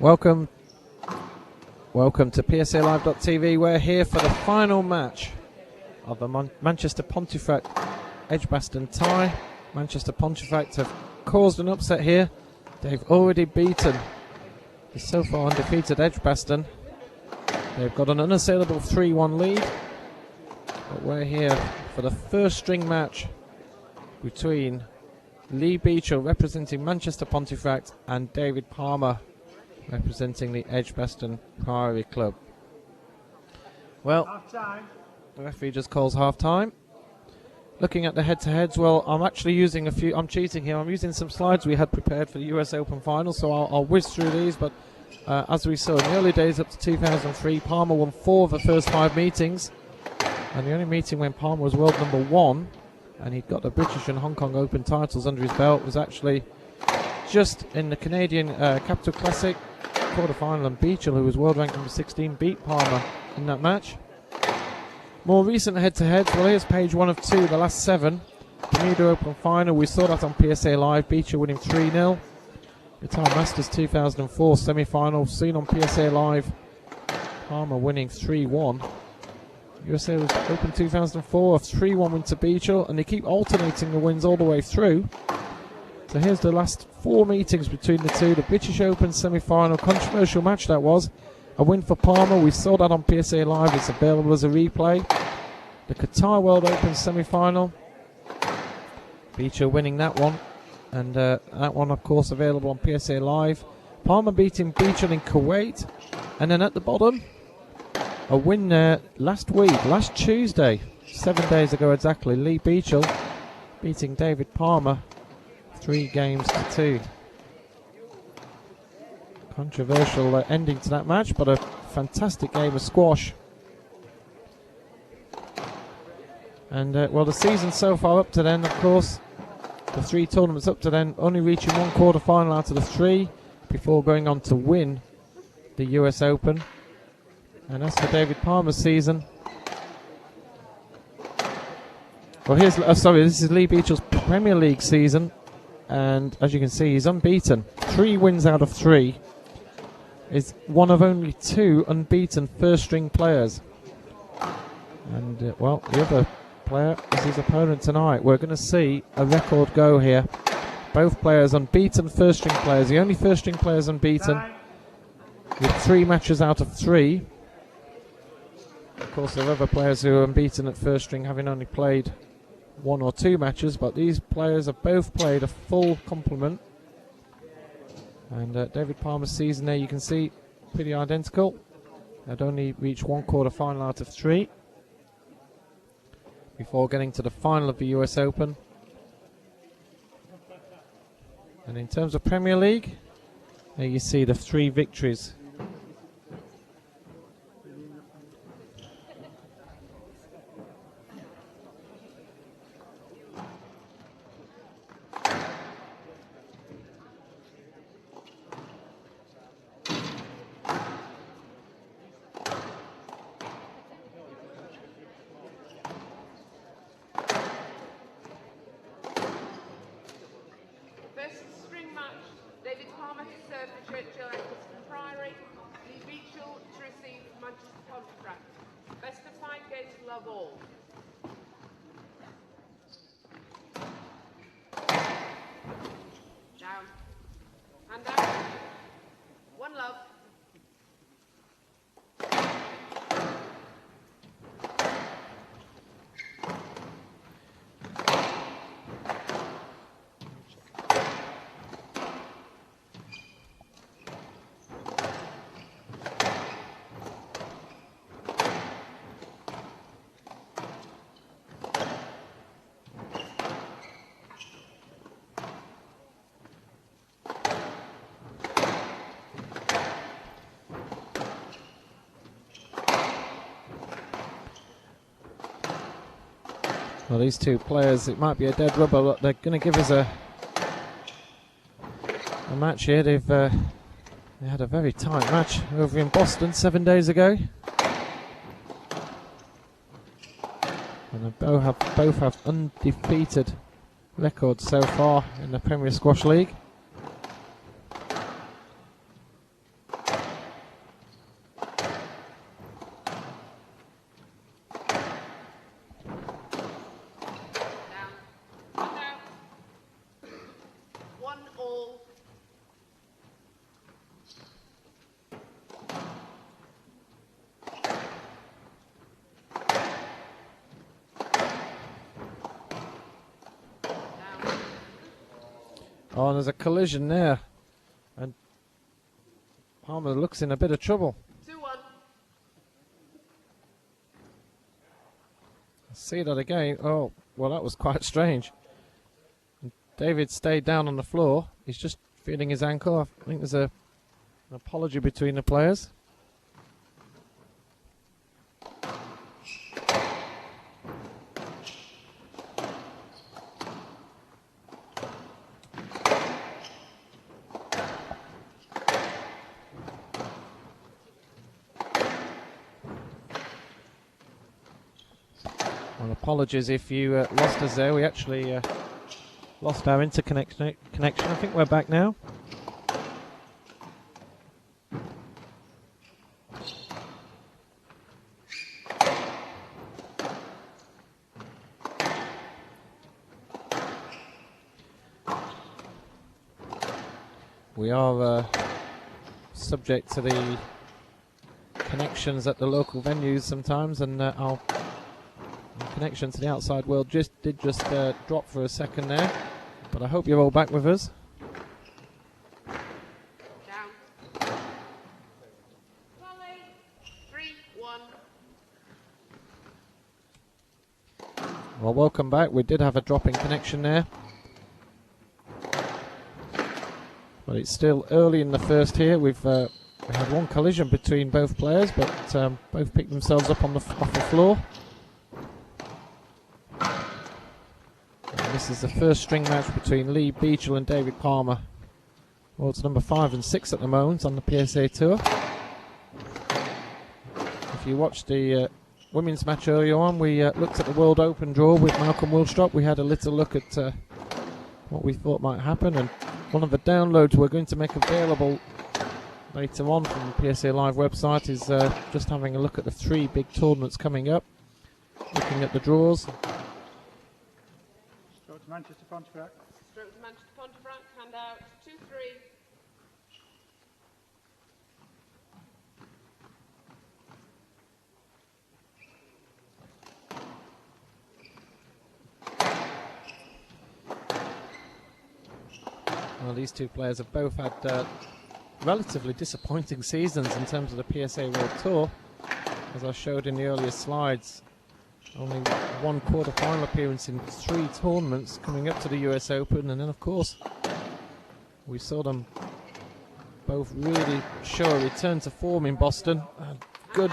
Welcome to PSALive.tv. We're here for the final match of the Manchester Pontefract Edgbaston tie. Manchester Pontefract have caused an upset here. They've already beaten the so far undefeated Edgbaston. They've got an unassailable 3-1 lead. But we're here for the first string match between Lee Beachill representing Manchester Pontefract and David Palmer representing the Edgbaston Priory Club. Well, half-time. The referee just calls half-time. Looking at the head-to-heads, well, I'm actually using I'm cheating here. I'm using some slides we had prepared for the US Open final, so I'll whiz through these. But as we saw in the early days up to 2003, Palmer won 4 of the first 5 meetings. And the only meeting when Palmer was world number 1, and he'd got the British and Hong Kong Open titles under his belt, was actually just in the Canadian Capital Classic quarter-final, and Beachill, who was world ranked number 16, beat Palmer in that match. More recent head-to-heads, well, here's page 1 of 2, the last 7. Bermuda Open final, we saw that on PSA Live, Beachill winning 3-0. Guitar Masters 2004 semi-final, seen on PSA Live, Palmer winning 3-1. USA Open 2004, a 3-1 win to Beachill, and they keep alternating the wins all the way through. So here's the last 4 meetings between the two. The British Open semi-final, controversial match that was. A win for Palmer, we saw that on PSA Live, it's available as a replay. The Qatar World Open semi-final, Beachill winning that one. And that one, of course, available on PSA Live. Palmer beating Beachill in Kuwait. And then at the bottom, a win there last Tuesday, 7 days ago exactly. Lee Beachill beating David Palmer 3-2. Controversial ending to that match, but a fantastic game of squash. And well, the season so far up to then, of course, the 3 tournaments up to then, only reaching 1 quarter-final out of the 3 before going on to win the US Open. And as for David Palmer's season, well, here's this is Lee Beachill's Premier League season, and as you can see, he's unbeaten. 3 wins out of 3. Is one of only 2 unbeaten first-string players. And well, the other player is his opponent tonight. We're going to see a record go here. Both players unbeaten first-string players. The only first-string players unbeaten with 3 matches out of 3. Of course, there are other players who are unbeaten at first string, having only played 1 or 2 matches, but these players have both played a full complement. And David Palmer's season there, you can see, pretty identical. They'd only reached 1 quarter-final out of 3 before getting to the final of the US Open. And in terms of Premier League, there you see the 3 victories. David Palmer to serve for Churchill Edgbaston Priory, Lee Beachill to receive Manchester Pontefract. Best of 5 games, love all. Down. Hand down. 1 love. Well, these 2 players, it might be a dead rubber, but they're going to give us a match here. They had a very tight match over in Boston 7 days ago. And they both have undefeated records so far in the Premier Squash League. Oh, there's a collision there. And Palmer looks in a bit of trouble. 2-1. See that again. Oh, well, that was quite strange. David stayed down on the floor. He's just feeling his ankle. I think there's an apology between the players. Well, apologies if you lost us there. We actually lost our interconnection. I think we're back now. We are subject to the connections at the local venues sometimes, and our connection to the outside world did just drop for a second there. But I hope you're all back with us. Down. Volley. 3-1. Well, welcome back. We did have a drop in connection there. But it's still early in the first here. We had one collision between both players, but both picked themselves up on off the floor. And this is the first string match between Lee Beachill and David Palmer. Well, it's number 5 and 6 at the moment on the PSA Tour. If you watched the women's match earlier on, we looked at the World Open draw with Malcolm Wilstrop. We had a little look at what we thought might happen, and one of the downloads we're going to make available later on from the PSA Live website is just having a look at the 3 big tournaments coming up, looking at the draws. Stroke to Manchester Pontefract. Stroke to Manchester Pontefract. Hand out. 2-3. Well, these two players have both had relatively disappointing seasons in terms of the PSA World Tour. As I showed in the earlier slides, only one quarter-final appearance in 3 tournaments coming up to the US Open, and then of course we saw them both really show a return to form in Boston. Good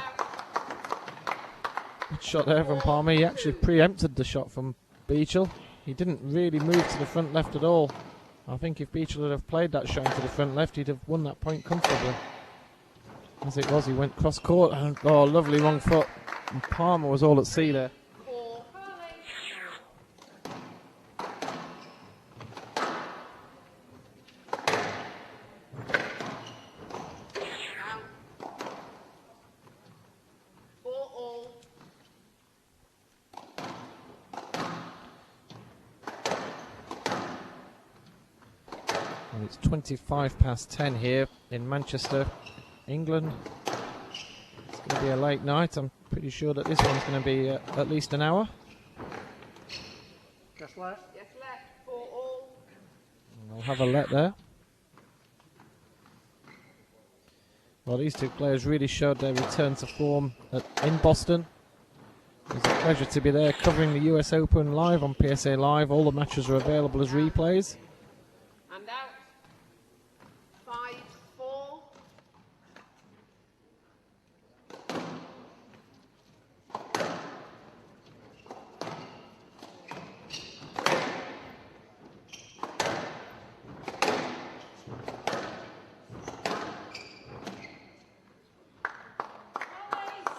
shot there from Palmer. He actually preempted the shot from Beachill. He didn't really move to the front left at all. I think if Beachill had have played that shot into the front left, he'd have won that point comfortably. As it was, he went cross court, and oh, lovely wrong foot. And Palmer was all at sea there. 4. Down. 4-all. And it's 25 past 10 here in Manchester, England. It's going to be a late night. I'm pretty sure that this one's going to be at least an hour. Guess left. Yes, left. 4-all. And I'll have a let there. Well, these two players really showed their return to form in Boston. It's a pleasure to be there covering the US Open live on PSA Live. All the matches are available as replays. Hand out. 5-4.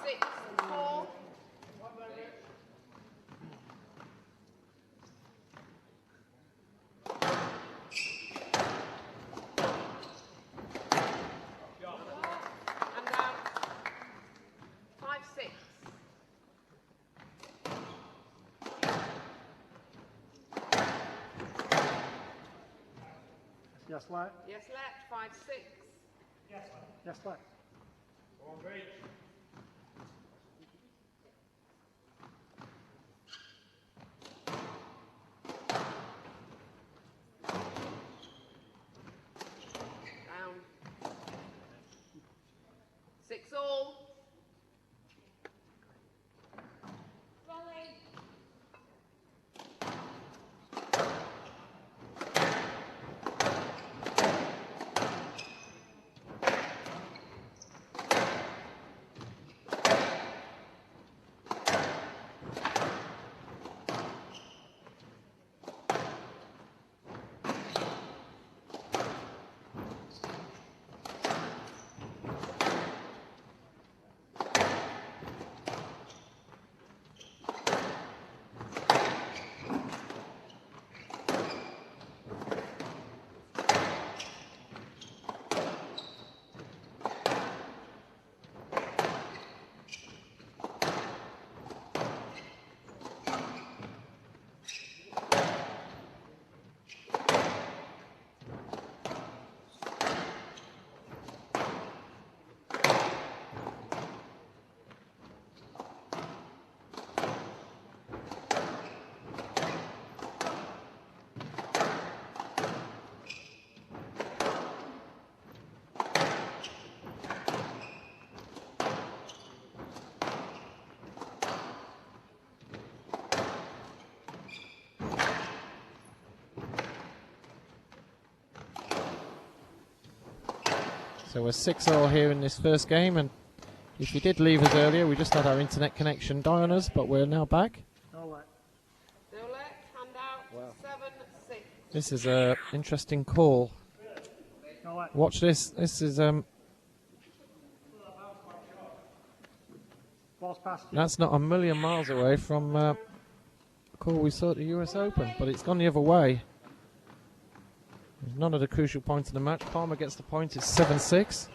Six, 4. And out. 5-6. Yes left. Yes, left. 5-6. Yes left. So we're 6-all here in this first game, and if you did leave us earlier, we just had our internet connection die on us, but we're now back. No light. No let, hand out, 7-6. This is a interesting call. No light. Watch this. This is Ball's past you. that's not a million miles away from a call we saw at the US Open, but it's gone the other way. There's none of the crucial points in the match. Palmer gets the point. It's 7-6.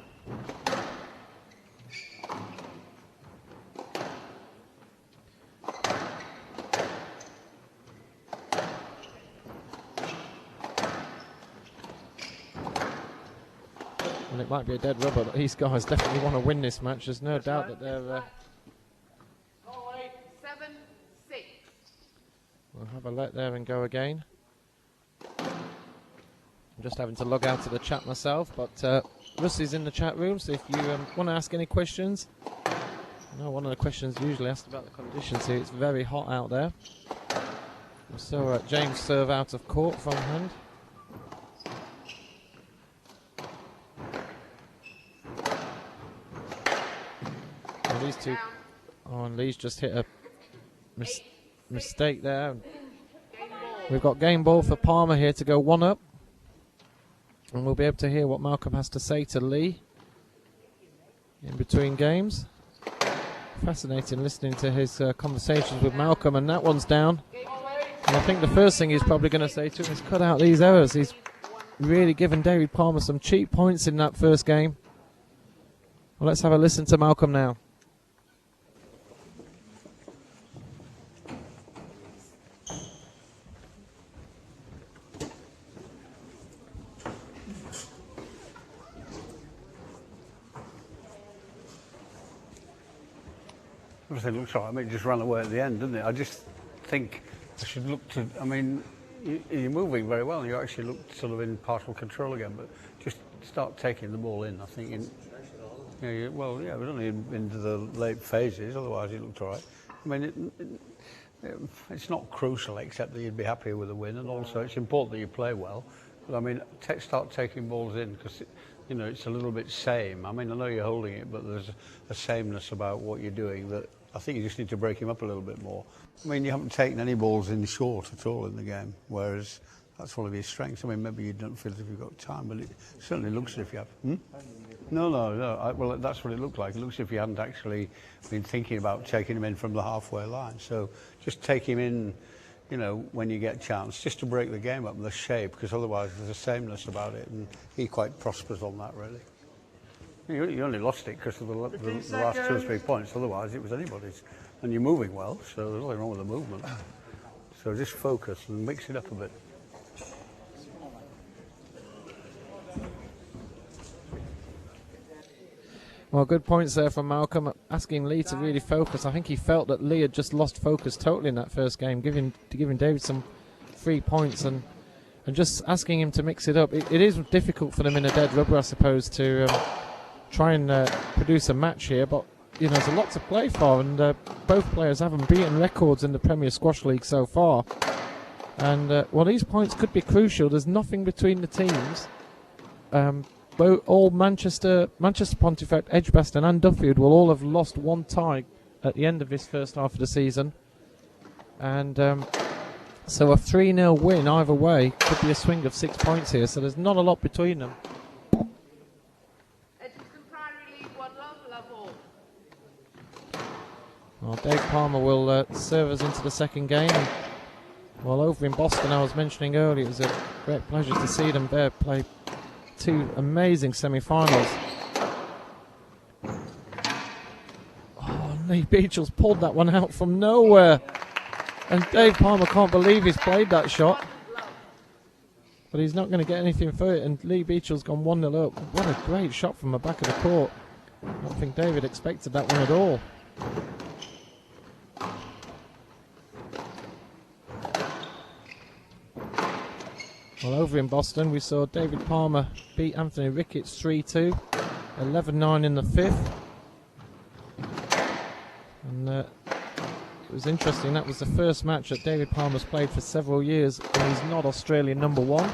And it might be a dead rubber, but these guys definitely want to win this match. There's no doubt that they're... 7-6. We'll have a let there and go again. I'm just having to log out of the chat myself, but Rusty's in the chat room, so if you want to ask any questions... I know one of the questions usually asked about the conditions here. It's very hot out there. We saw James serve out of court from hand. These two, oh, and Lee's just hit a mistake there. We've got game ball for Palmer here to go 1-up, and we'll be able to hear what Malcolm has to say to Lee in between games. Fascinating listening to his conversations with Malcolm, and that one's down. And I think the first thing he's probably going to say to him is cut out these errors. He's really given David Palmer some cheap points in that first game. Well, let's have a listen to Malcolm now. Everything looks all right. I mean, it just ran away at the end, didn't it? I just think I should look to... I mean, you're moving very well. You actually look sort of in partial control again, but just start taking the ball in, I think. Well, yeah, we're only into the late phases. Otherwise, it looked all right. I mean, it's not crucial, except that you'd be happier with a win, and also it's important that you play well. But I mean, start taking balls in, because it's a little bit same. I mean, I know you're holding it, but there's a sameness about what you're doing that I think you just need to break him up a little bit more. I mean, you haven't taken any balls in short at all in the game, whereas that's one of your strengths. I mean, maybe you don't feel as if you've got time, but it certainly looks as if you have. No. Well, that's what it looked like. It looks as if you hadn't actually been thinking about taking him in from the halfway line. So just take him in, when you get a chance, just to break the game up in the shape, because otherwise there's a sameness about it, and he quite prospers on that, really. You only lost it because of the last 2 or 3 points, otherwise it was anybody's. And you're moving well, so there's nothing wrong with the movement. So just focus and mix it up a bit. Well, good points there from Malcolm, asking Lee to really focus. I think he felt that Lee had just lost focus totally in that first game, giving David some free points and just asking him to mix it up. It is difficult for them in a dead rubber, I suppose, to try and produce a match here, but there's a lot to play for, and both players haven't beaten records in the Premier Squash League so far. And well, these points could be crucial. There's nothing between the teams. All Manchester Pontefract, Edgbaston and Duffield will all have lost one tie at the end of this first half of the season. And so a 3-0 win either way could be a swing of 6 points here, so there's not a lot between them. Edgbaston Priory lead 1-love all. Well, Dave Palmer will serve us into the second game. And, well, over in Boston, I was mentioning earlier, it was a great pleasure to see them there play 2 amazing semi-finals. Oh, Lee Beachill's pulled that one out from nowhere. And Dave Palmer can't believe he's played that shot. But he's not going to get anything for it. And Lee Beachill's gone 1-0 up. What a great shot from the back of the court. I don't think David expected that one at all. Well, over in Boston, we saw David Palmer beat Anthony Ricketts 3-2, 11-9 in the 5th. And it was interesting, that was the first match that David Palmer's played for several years, and he's not Australian #1.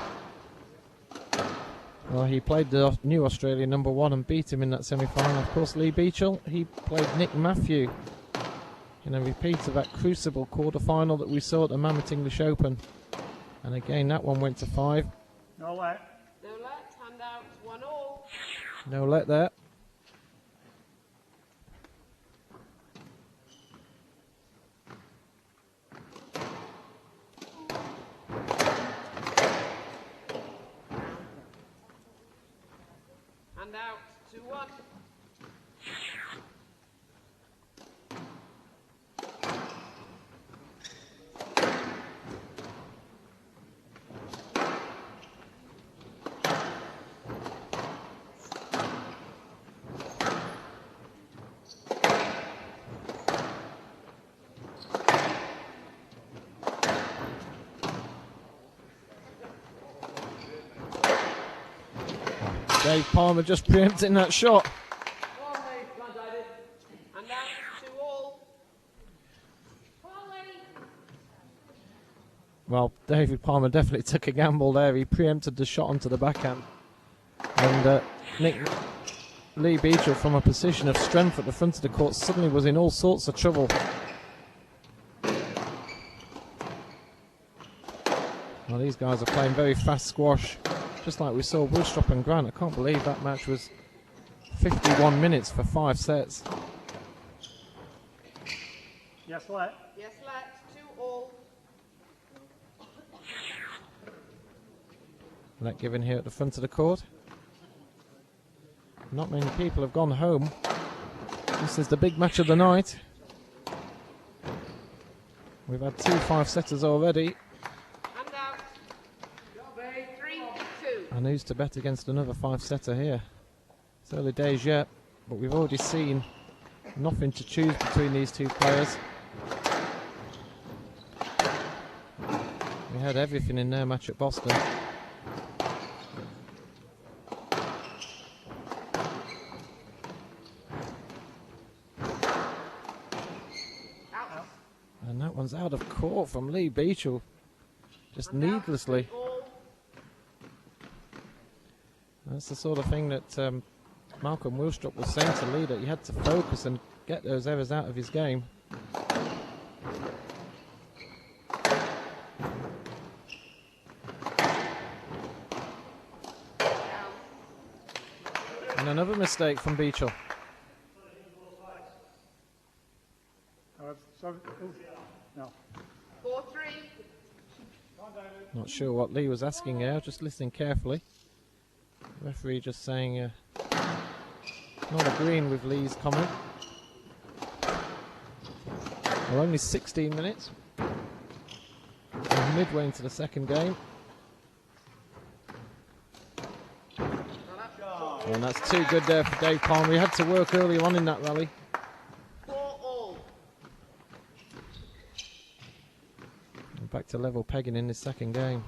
Well, he played the new Australian #1 and beat him in that semi-final. Of course, Lee Beachill, he played Nick Matthew in a repeat of that Crucible quarter-final that we saw at the Mammoth English Open. And again, that one went to 5. No let. No let, hand out, 1-all. No let there. Hand out, 2-1. Dave Palmer just preempting that shot. Hand out, 2-all. Well, David Palmer definitely took a gamble there. He preempted the shot onto the backhand. And Lee Beachill, from a position of strength at the front of the court, suddenly was in all sorts of trouble. Well, these guys are playing very fast squash, just like we saw Willstrop and Grant. I can't believe that match was 51 minutes for 5 sets. Yes, let. Yes, let, 2-all. Let given here at the front of the court. Not many people have gone home. This is the big match of the night. We've had 2 5-setters already. Hand out, 3-2. And who's to bet against another 5-setter here? It's early days yet, but we've already seen nothing to choose between these two players. We had everything in their match at Boston. Out. And that one's out of court from Lee Beachill, just Hand out, needlessly. 3-all. That's the sort of thing that Malcolm Willstrop was saying to Lee, that he had to focus and get those errors out of his game. And another mistake from Beachill. No. 4-3. Not sure what Lee was asking there, just listening carefully. Referee just saying not agreeing with Lee's comment. Well, only 16 minutes. We're midway into the second game. And that's too good there for Dave Palmer. He had to work early on in that rally. 4-all. And back to level pegging in this second game.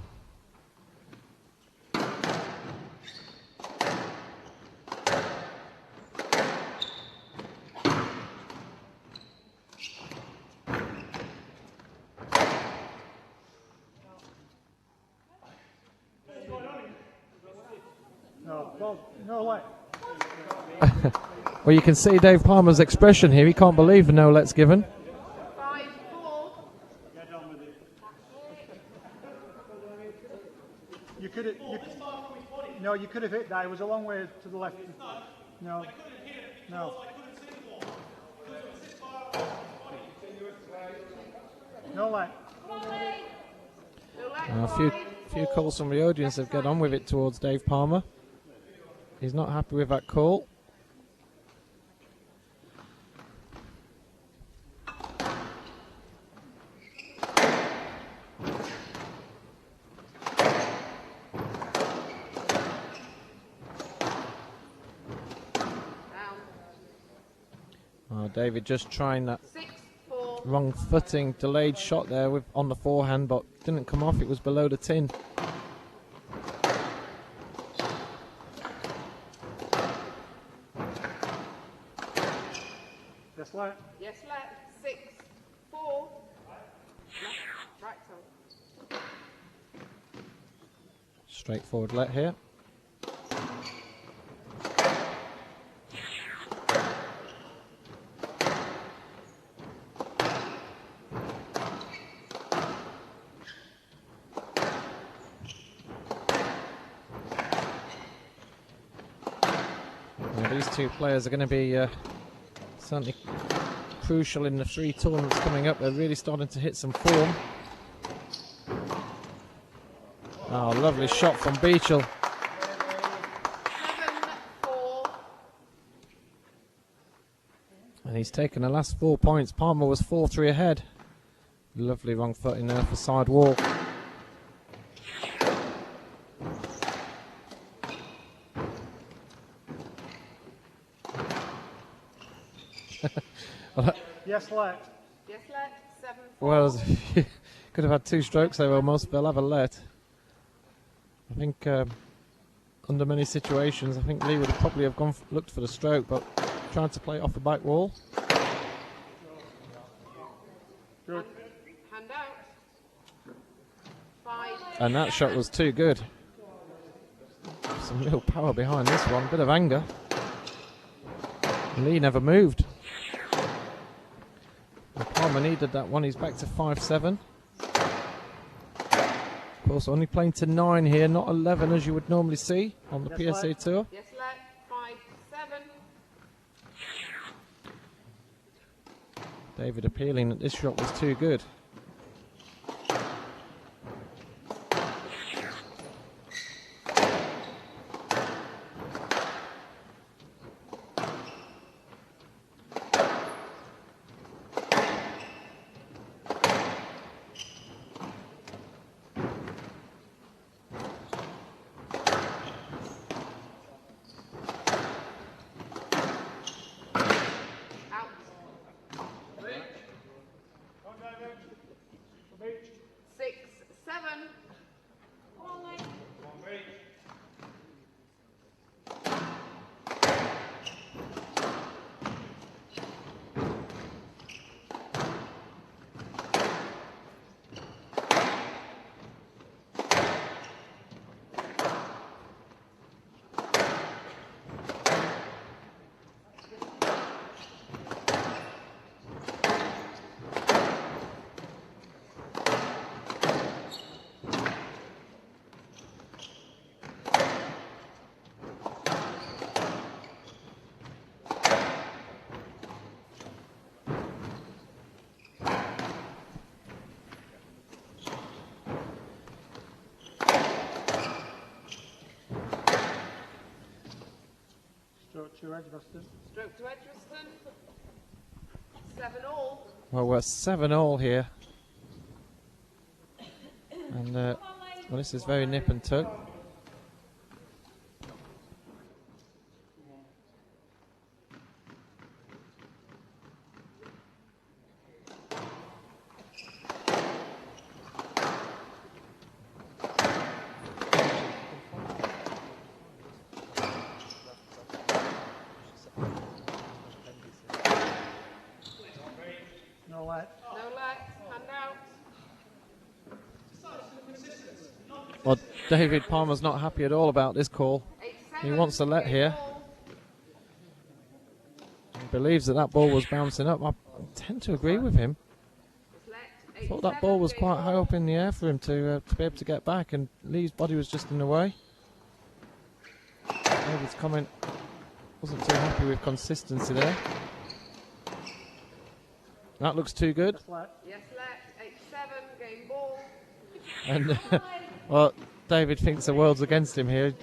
No let. Well, you can see Dave Palmer's expression here. He can't believe the no let's given. 5-4. You could have. No, you could have hit that. It was a long way to the left. No. No. No let. No let, A few calls from the audience have got on with it towards Dave Palmer. He's not happy with that call. David just trying that 6-4. wrong footing, delayed shot there on the forehand, but didn't come off. It was below the tin. Yes let. Yes, let, 6-4. Right side. Straightforward let here. Well, these two players are going to be certainly crucial in the 3 tournaments coming up. They're really starting to hit some form. Oh, lovely shot from Beachill. 7-4. And he's taken the last 4 points. Palmer was 4-3 ahead. Lovely wrong foot in there for side wall. Yes, let. Yes, let. 7-4. Well, could have had 2 strokes there almost. They'll have a let. I think under many situations, I think Lee would have probably have looked for the stroke, but tried to play it off the back wall. Good. Hand out. 5. And that shot was too good. Some real power behind this one. Bit of anger. Lee never moved. And Palmer needed that one. He's back to 5-7. Of course, only playing to 9 here, not 11 as you would normally see on the Yes, PSA lad. Tour. Yes, let. 5-7. David appealing that this shot was too good. Out. 6-7. Stroke to Edgbaston. Stroke to Edgbaston. 7-all. Well, we're 7-all here. And well, this is very nip and tuck. No let. No let. Hand out. Well, David Palmer's not happy at all about this call. 8-7. He wants to let Game here. ball. He believes that that ball was bouncing up. I tend to agree with him. Yes, let. I thought that 8-7. ball was Game quite high ball. up in the air for him to be able to get back, and Lee's body was just in the way. David's comment wasn't too happy with consistency there. That looks too good. Yes, let. Yes, let. 8-7. Game ball. And well, David thinks the world's against him here.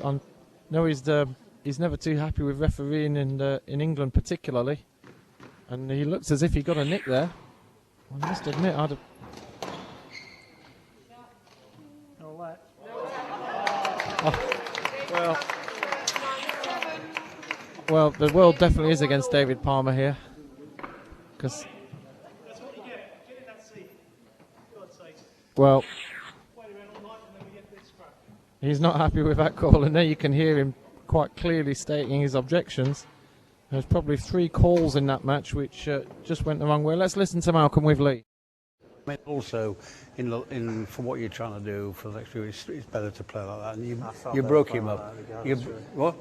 No, he's never too happy with refereeing in England particularly, and he looks as if he got a nick there. I must admit, I'd have. No let. Well, 9-7. well, the world definitely is against David Palmer here, because That's what you get. Get in that seat. God's sake. well, Wait around all night and then we get this crap. he's not happy with that call, and there you can hear him quite clearly stating his objections. There's probably 3 calls in that match which just went the wrong way. Let's listen to Malcolm with Lee. I mean, also, for what you're trying to do for the next few, it's better to play like that. And you broke him up. What?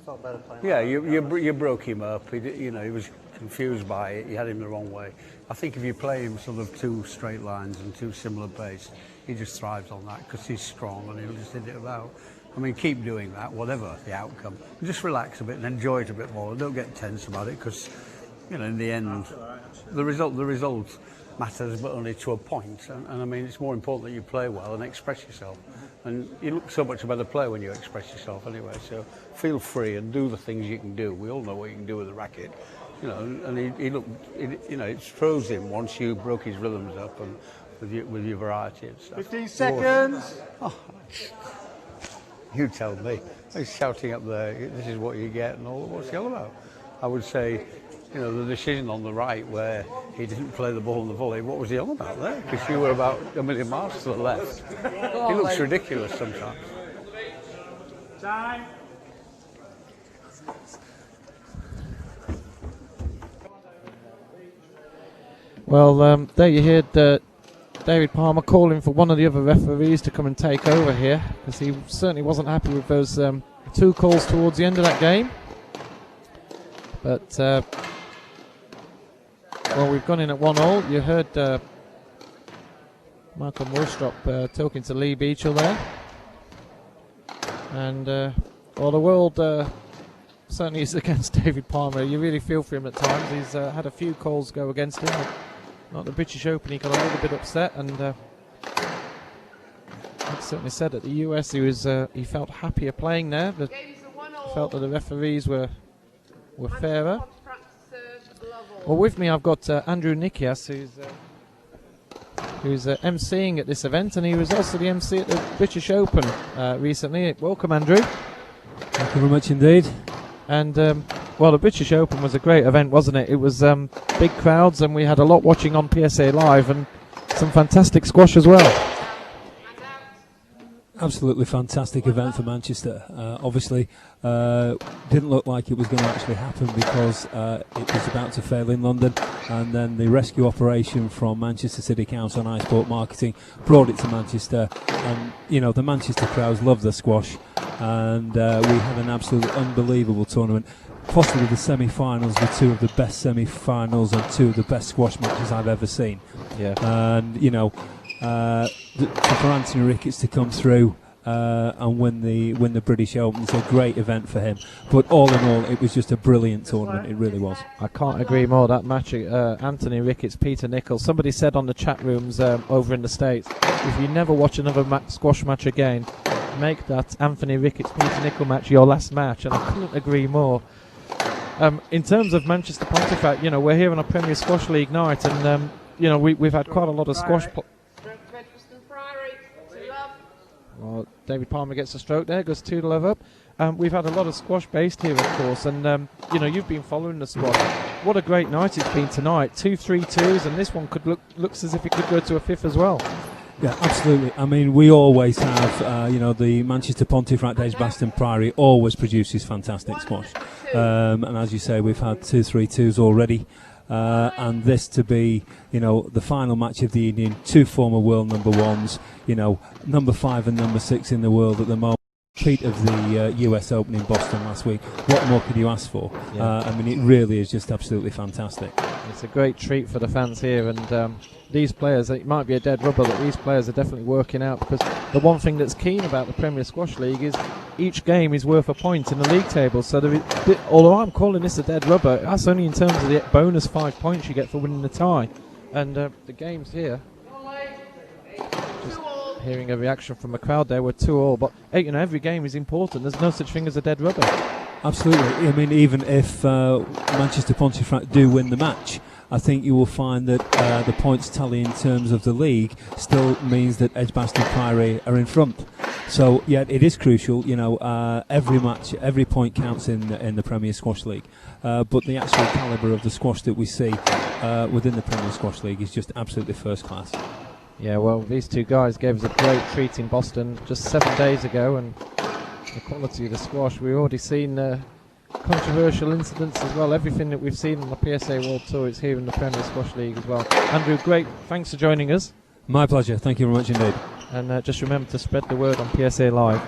Felt better playing Yeah, like that. you broke him up. He was confused by it. You had him the wrong way. I think if you play him sort of 2 straight lines and 2 similar pace, he just thrives on that because he's strong and he'll just hit it about. I mean, keep doing that, whatever the outcome. Just relax a bit and enjoy it a bit more. Don't get tense about it, because, you know, in the end, the result matters, but only to a point. And I mean, it's more important that you play well and express yourself. And you look so much a better player when you express yourself anyway. So feel free and do the things you can do. We all know what you can do with a racket, you know. And he looked, you know, it froze him once you broke his rhythms up and with your variety and stuff. 15 seconds. Oh, you tell me. He's shouting up there, this is what you get, and all. What's he all about? I would say, you know, the decision on the right where he didn't play the ball in the volley, what was he on about there? Because you were about a million miles to the left. He looks ridiculous sometimes. Time. Well, there you heard David Palmer calling for one of the other referees to come and take over here, because he certainly wasn't happy with those 2 calls towards the end of that game. But well, we've gone in at 1-all. You heard Michael Moorstrop talking to Lee Beachill there. And well, the world certainly is against David Palmer. You really feel for him at times. He's had a few calls go against him. Not the British Open, he got a little bit upset, and he certainly said at the US he felt happier playing there. But felt that the referees were fairer. Well, with me I've got Andrew Nikias, who's emceeing at this event, and he was also the MC at the British Open recently. Welcome, Andrew. Thank you very much indeed. And well, the British Open was a great event, wasn't it? It was big crowds, and we had a lot watching on PSA Live, and some fantastic squash as well. Absolutely fantastic event for Manchester. Obviously, didn't look like it was going to actually happen, because it was about to fail in London, and then the rescue operation from Manchester City Council and iSport Marketing brought it to Manchester. And you know, the Manchester crowds love the squash, and we had an absolutely unbelievable tournament. Possibly the semi-finals were 2 of the best semi-finals and 2 of the best squash matches I've ever seen. Yeah. And you know, for Anthony Ricketts to come through and win the British Open, it's a great event for him. But all in all, it was just a brilliant tournament. It really was. I can't agree more. That match, Anthony Ricketts, Peter Nicholls. Somebody said on the chat rooms over in the States, if you never watch another squash match again, make that Anthony Ricketts, Peter Nicholls match your last match. And I couldn't agree more. In terms of Manchester Pontefract, you know, we're here on a Premier Squash League night, and you know, we've had quite a lot of squash. Well, David Palmer gets a stroke there, goes 2-love up. We've had a lot of squash based here, of course, and you know, you've been following the squash. What a great night it's been tonight. 2 3-2s, and this one looks as if it could go to a 5th as well. Yeah, absolutely. I mean, we always have, you know, the Manchester Pontefract Edgbaston Priory always produces fantastic squash. And as you say, we've had 2 3-2s already. And this to be, you know, the final match of the evening, 2 former world number 1s, you know, number 5 and number 6 in the world at the moment. Repeat of the US Open in Boston last week. What more could you ask for? Yeah. I mean, it really is just absolutely fantastic. It's a great treat for the fans here, and these players, it might be a dead rubber, but these players are definitely working out, because the one thing that's keen about the Premier Squash League is each game is worth a point in the league table. So although I'm calling this a dead rubber, that's only in terms of the bonus 5 points you get for winning the tie. And the games here, just hearing a reaction from the crowd there, were 2-all, but you know, every game is important. There's no such thing as a dead rubber. Absolutely. I mean, even if Manchester Pontefract do win the match, I think you will find that the points tally in terms of the league still means that Edgbaston Priory are in front. So, yeah, it is crucial. You know, every match, every point counts in the Premier Squash League. But the actual calibre of the squash that we see within the Premier Squash League is just absolutely first class. Yeah, well, these 2 guys gave us a great treat in Boston just 7 days ago, and the quality of the squash, we've already seen controversial incidents as well. Everything that we've seen on the PSA World Tour is here in the Premier Squash League as well. Andrew, great, thanks for joining us. My pleasure, thank you very much indeed. And just remember to spread the word on PSA Live.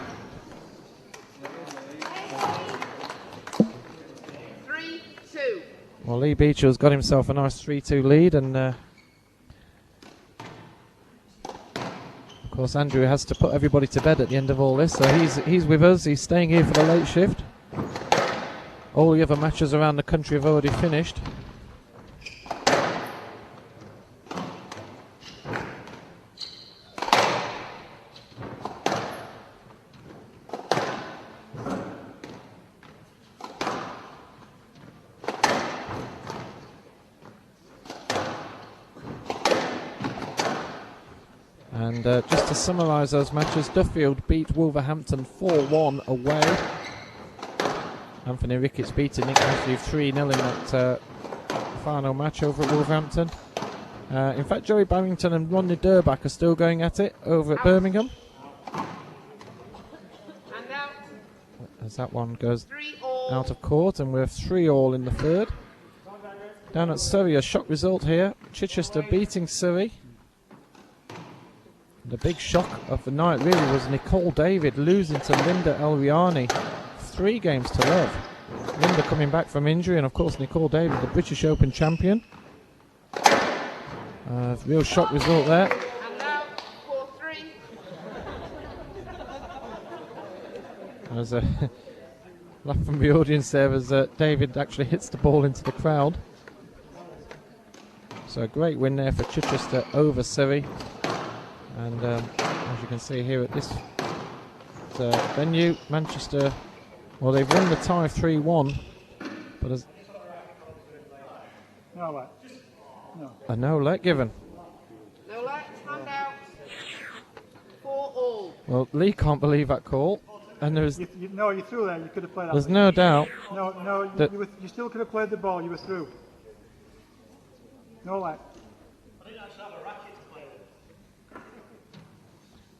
3-2. Well, Lee Beachill's got himself a nice 3-2 lead, and of Of course, Andrew has to put everybody to bed at the end of all this, so he's with us. He's staying here for the late shift. All the other matches around the country have already finished. And just to summarise those matches, Duffield beat Wolverhampton 4-1 away. Anthony Ricketts beating Nick Matthew 3-0 in that final match over at Wolverhampton. In fact, Joey Barrington and Rodney Durback are still going at it over at Birmingham. And out. As that one goes 3-all. out of court, and we're 3-all in the third. Down at Surrey, a shock result here. Chichester beating Surrey. The big shock of the night really was Nicole David losing to Linda Elriani. 3 games to love. Linda coming back from injury, and of course Nicole David, the British Open champion. Real shock result there. And now 4-3. There's a laugh from the audience there as David actually hits the ball into the crowd. So a great win there for Chichester over Surrey. And as you can see here at this venue, Manchester, well, they've won the tie 3-1, but as No, what? No. a no let given. No let, hand out. 4-all. Well, Lee can't believe that call, and there's No, you threw there. You could have played that. there's no doubt. No, that- you still could have played the ball. You were through. No, like.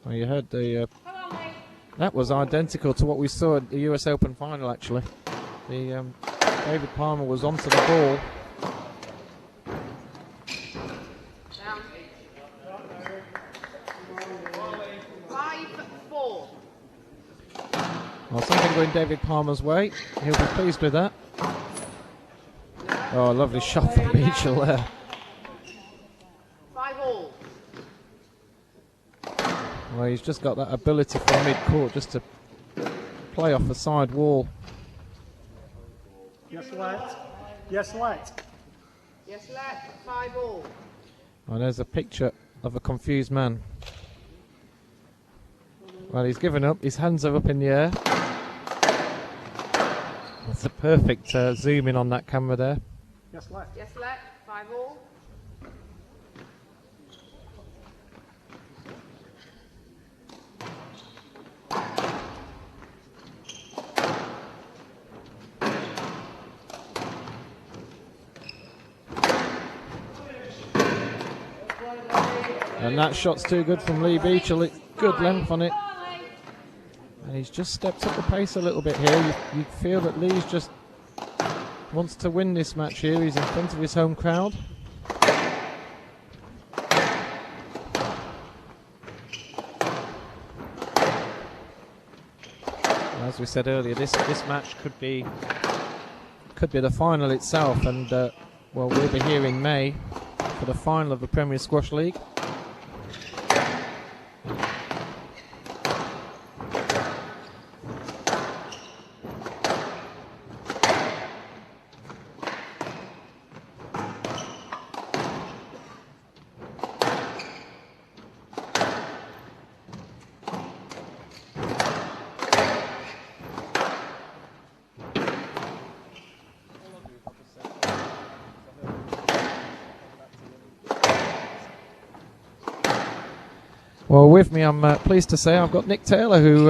Well, you heard the Come on, mate. that was identical to what we saw at the US Open final. Actually, the David Palmer was onto the ball. Down. 5-4. Well, something going David Palmer's way. He'll be pleased with that. Oh, a lovely shot from Beachill there. 5-all. Well, he's just got that ability from mid-court just to play off the side wall. Yes, let. Yes, let. Yes, let. 5-all. Well, there's a picture of a confused man. Well, he's given up. His hands are up in the air. That's a perfect zoom in on that camera there. Yes, let. Yes, let. 5-all. And that shot's too good from Lee Beachill. It's good length on it. And he's just stepped up the pace a little bit here. You feel that Lee's just wants to win this match here. He's in front of his home crowd. As we said earlier, this match could be the final itself, and well, we'll be here in May for the final of the Premier Squash League. Well, with me, I'm pleased to say I've got Nick Taylor, who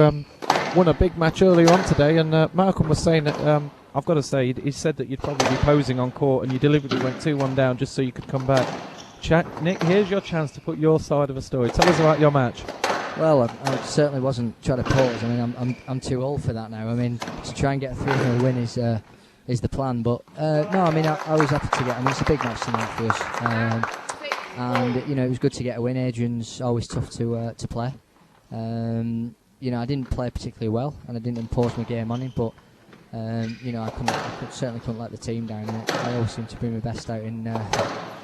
won a big match earlier on today, and Malcolm was saying that, I've got to say, he said that you'd probably be posing on court and you deliberately went 2-1 down just so you could come back. Nick, here's your chance to put your side of the story. Tell us about your match. Well, I certainly wasn't trying to pause. I mean, I'm too old for that now. I mean, to try and get a 3-0 win is the plan. But no, I mean, I was happy to get. I mean, it's a big match tonight for us. And you know, it was good to get a win. Adrian's always tough to play. You know, I didn't play particularly well, and I didn't impose my game on him. But you know, I certainly couldn't let the team down. I always seem to bring my best out in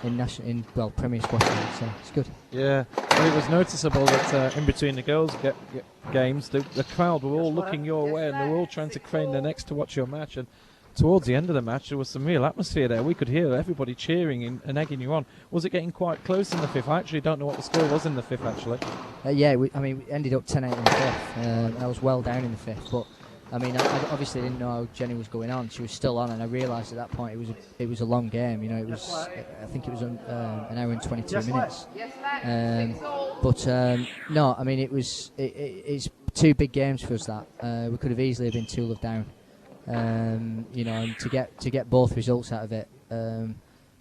in Premier Squash League, so it's good. Yeah, well, it was noticeable that in between the girls' games, the crowd were all looking your way and they were all trying to crane their necks to watch your match. And towards the end of the match, there was some real atmosphere there. We could hear everybody cheering and egging you on. Was it getting quite close in the fifth? I actually don't know what the score was in the fifth, actually. Yeah, we ended up 10-8 in the fifth. I was well down in the fifth, but I mean, I obviously didn't know how Jenny was going on. She was still on, and I realised at that point it was a long game. You know, it was I think it was an hour and 22 minutes. No, I mean it's two big games for us. That we could have easily been 2-love down. You know, and to get both results out of it,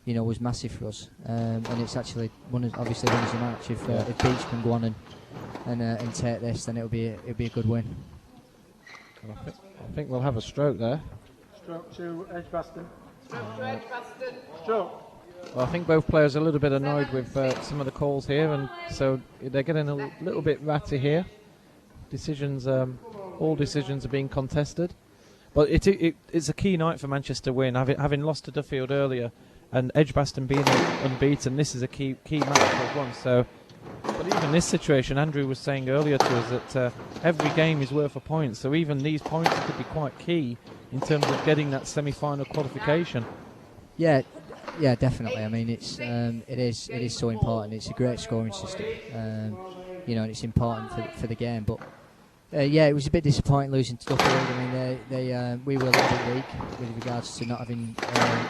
you know, was massive for us. And it's actually obviously won us the match. If Beach can go on and take this, then it'll be a good win. I think we'll have a stroke there. Stroke to Edgbaston. Stroke to Edgbaston. Stroke. Well, I think both players are a little bit annoyed with some of the calls here, and so they're getting a little bit ratty here. Decisions, all decisions are being contested. But it's a key night for Manchester win, having lost to Duffield earlier, and Edgbaston being unbeaten. This is a key match for one. So, but even this situation, Andrew was saying earlier to us that every game is worth a point. So even these points could be quite key in terms of getting that semi-final qualification. Yeah, definitely. I mean, it is so important. It's a great scoring system, you know, and it's important for the game. But yeah, it was a bit disappointing losing to Duffield. I mean, we were a little bit weak with regards to not having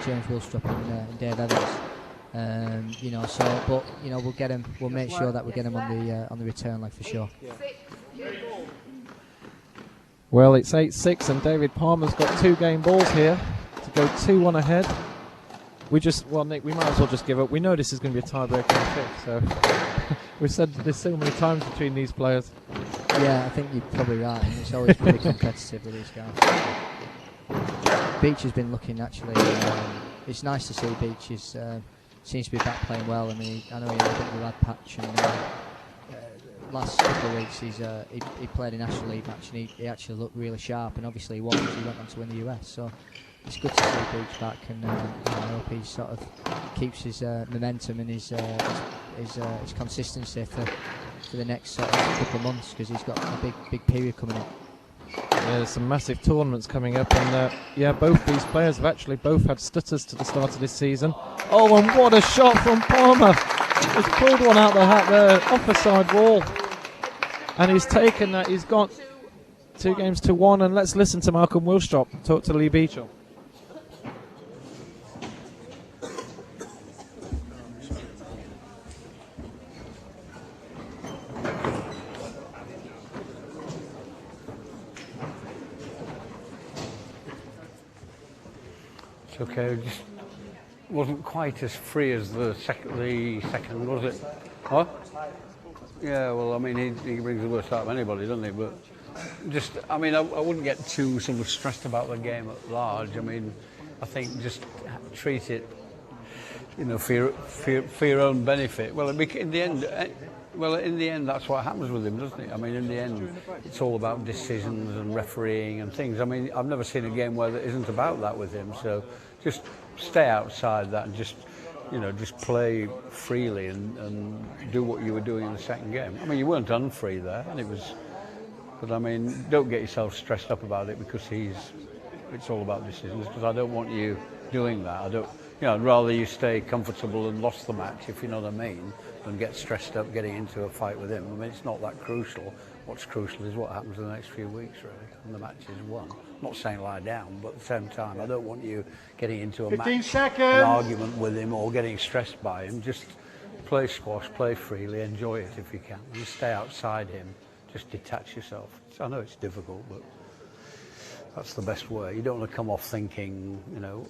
James Willstrop and Dave Evans. You know, so but you know we'll get him. We'll make sure that we get him on the return leg for sure. Well, it's 8-6, and David Palmer's got 2 game balls here to go 2-1 ahead. Nick, we might as well just give up. We know this is going to be a tiebreaker in the fifth, so we've said this so many times between these players. Yeah, I think you're probably right. I mean, it's always pretty competitive with these guys. Beach has been looking actually. It's nice to see Beach seems to be back playing well. I mean, I know he had a bit of a bad patch, and last couple of weeks he played a National League match and he actually looked really sharp. And obviously he went on to win the US. So it's good to see Beach back, and I hope he sort of keeps his momentum and his consistency for the next sort of couple of months, because he's got a big period coming up. Yeah, there's some massive tournaments coming up, and both these players have actually both had stutters to the start of this season. Oh, and what a shot from Palmer! He's pulled one out the hat there, off the side wall, and he's taken that. He's got 2 games to 1, and let's listen to Malcolm Willstrop talk to Lee Beachill. It's okay, it just wasn't quite as free as the second, was it? Huh? Yeah, well, I mean, he brings the worst out of anybody, doesn't he? But just, I mean, I wouldn't get too sort of stressed about the game at large. I mean, I think just treat it, you know, for your own benefit. Well, in the end, that's what happens with him, doesn't it? I mean, in the end, it's all about decisions and refereeing and things. I mean, I've never seen a game where it isn't about that with him. So just stay outside that and just play freely and do what you were doing in the second game. I mean, you weren't unfree there, and it was. But I mean, don't get yourself stressed up about it, because it's all about decisions. Because I don't want you doing that. I'd rather you stay comfortable and lost the match, if you know what I mean, than get stressed up getting into a fight with him. I mean, it's not that crucial. What's crucial is what happens in the next few weeks, really, and the match is won. I'm not saying lie down, but at the same time, I don't want you getting into a 15 match, seconds. an argument with him, or getting stressed by him. Just play squash, play freely, enjoy it if you can, and stay outside him. Just detach yourself. I know it's difficult, but that's the best way. You don't want to come off thinking, you know,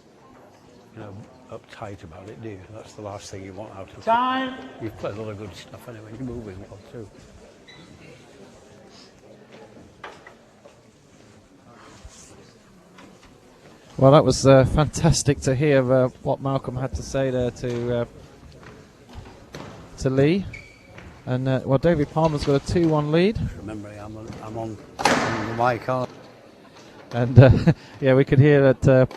uptight about it, do you? That's the last thing you want out of it. Time. You've played a lot of good stuff anyway. You're moving well too. Well, that was fantastic to hear what Malcolm had to say there to Lee. And David Palmer's got a 2-1 lead. Remember, I'm on the mic, aren't I? And yeah, we could hear that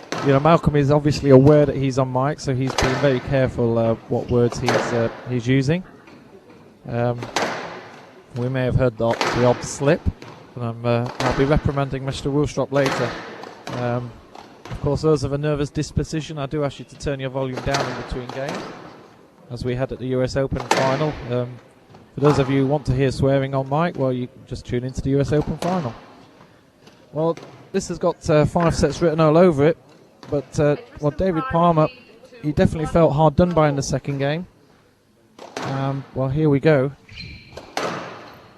Malcolm is obviously aware that he's on mic, so he's being very careful what words he's using. We may have heard the odd slip, but I'll be reprimanding Mr. Woolstrop later. Of course, those of a nervous disposition, I do ask you to turn your volume down in between games, as we had at the US Open final. For those of you who want to hear swearing on mic, well, you can just tune into the US Open final. Well, this has got 5 sets written all over it, but David Palmer, he definitely felt hard done by in the second game. Well, here we go.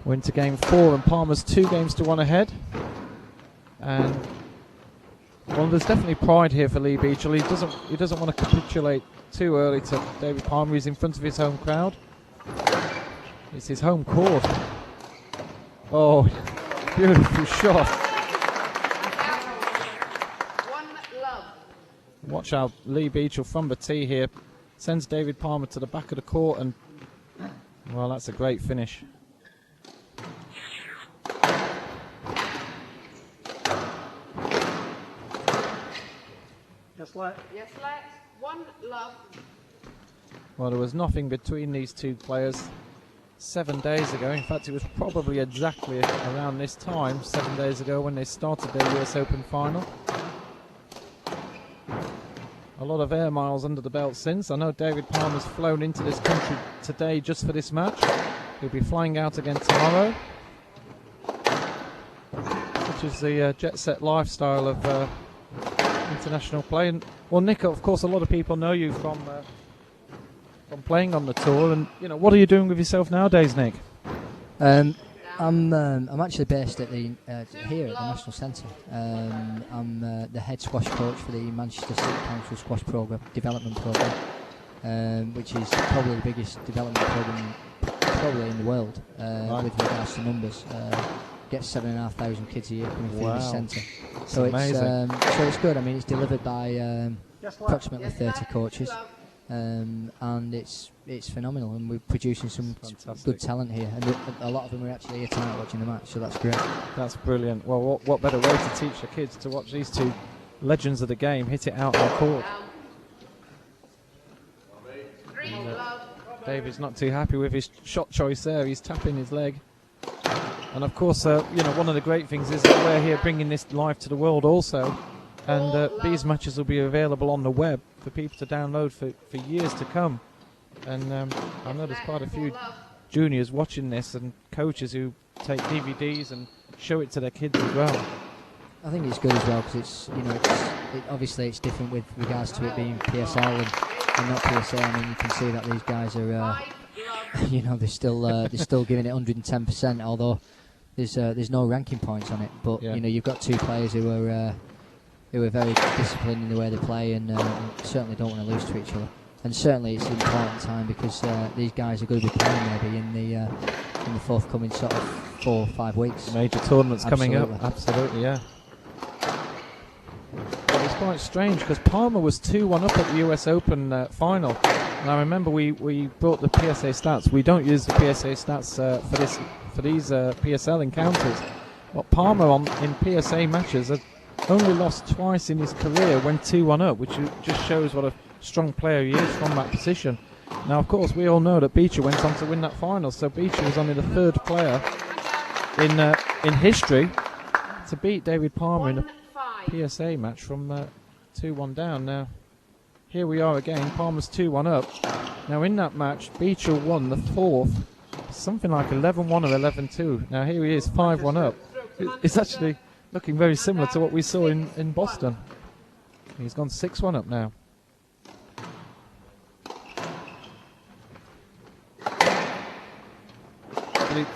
We're into game 4, and Palmer's 2 games to 1 ahead. And well, there's definitely pride here for Lee Beachill. He doesn't want to capitulate too early to David Palmer. He's in front of his home crowd. It's his home court. Oh, beautiful shot. Watch out, Lee Beachill from the tee here sends David Palmer to the back of the court, and well, that's a great finish. Yes, let. Yes, let. 1 love. Well, there was nothing between these two players 7 days ago. In fact, it was probably exactly around this time, 7 days ago, when they started their US Open final. A lot of air miles under the belt since. I know David Palmer's flown into this country today just for this match. He'll be flying out again tomorrow. Such is the jet-set lifestyle of international play. And well, Nick, of course, a lot of people know you from playing on the tour. And what are you doing with yourself nowadays, Nick? I'm actually based at the here at the National Centre. I'm the head squash coach for the Manchester City Council Squash Development Programme, which is probably the biggest development programme probably in the world with regards to numbers. Gets 7,500 kids a year coming through the centre. So it's good. I mean, it's delivered by approximately 30 coaches. And it's phenomenal, and we're producing some good talent here, and a lot of them are actually here tonight watching the match, so that's great. That's brilliant. Well, what better way to teach the kids to watch these two legends of the game hit it out on the court. David's not too happy with his shot choice there. He's tapping his leg. And of course, one of the great things is that we're here bringing this live to the world also. And these matches will be available on the web for people to download for years to come. And I know there's quite a few juniors watching this and coaches who take DVDs and show it to their kids as well. I think it's good as well because obviously it's different with regards to it being PSL and not PSL. I mean, you can see that these guys are, they're still giving it 110%. Although there's no ranking points on it, but you've got 2 players who are very disciplined in the way they play and certainly don't want to lose to each other. And certainly it's an important time because these guys are going to be playing maybe in the forthcoming sort of 4 or 5 weeks. Major tournaments coming up. Absolutely, yeah. But it's quite strange because Palmer was 2-1 up at the US Open final. And I remember we brought the PSA stats. We don't use the PSA stats for these PSL encounters. But Palmer in PSA matches had only lost twice in his career when 2-1 up, which just shows what a strong player he is from that position. Now, of course, we all know that Beachill went on to win that final, so Beachill was only the 3rd player in history to beat David Palmer in a PSA match from 2-1 down. Now, here we are again. Palmer's 2-1 up. Now, in that match, Beachill won the 4th, something like 11-1 or 11-2. Now, here he is, 5-1 up. It's actually looking very similar to what we saw in Boston. He's gone 6-1 up now.